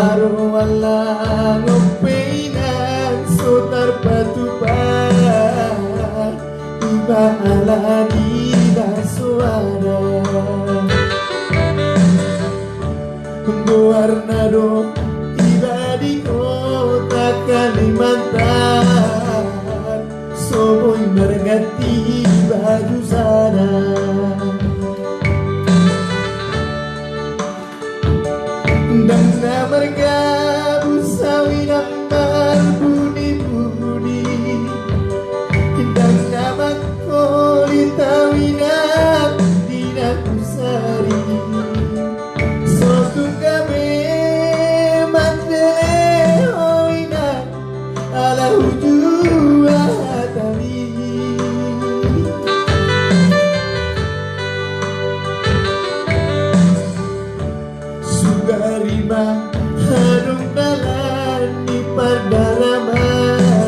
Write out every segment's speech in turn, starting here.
Arwala ngopeinan sotar batuban Iba ala dida suara Warnado tiba di kota Kalimantan Soboy berganti baju sana Dan mereka busawi nambar budi-budi Dan nama kolitawinan tidak kusari Sotu kami mandele hoina ala hujua hatami Sugarima hanung dalan di pardaraman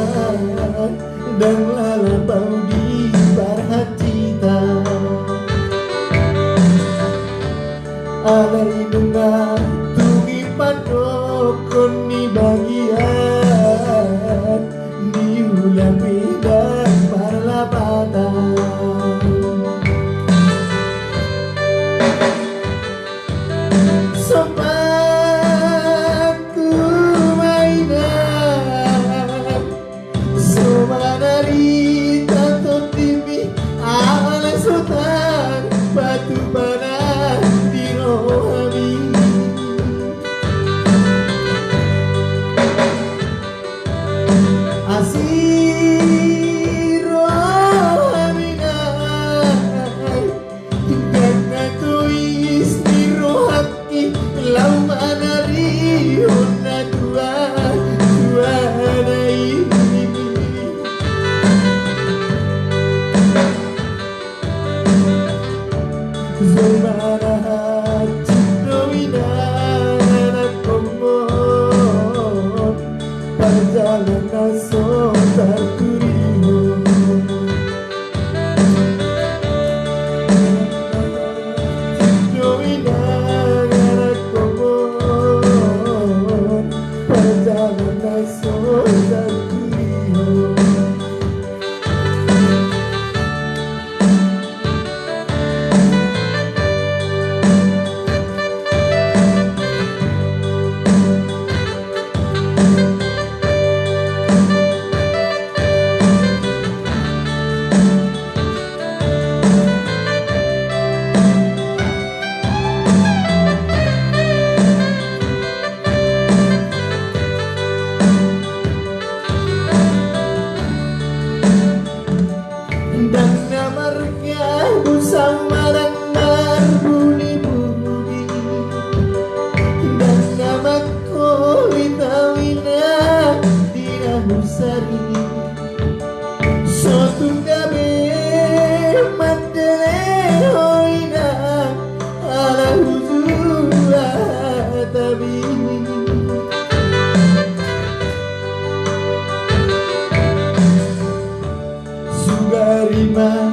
Dan lalapau di barhacita Alai nunga tungi padokon ni bagian Di ulang bidang parlapatan Sopanku mainan Somanari tanto timi ala sultan batu bara di rohami Asir rohamina Hingga tuis di rohaki lau manari honna dua ini Zumara Cindowina Komon Perjalanan sotar turiho Cindowina Komon Perjalanan sotar turiho Dan namarga bersama dan berbudi-budi Dan nama kolitawina tidak musari Sotu gabe mandele hoina ala huzua tabi Sugarima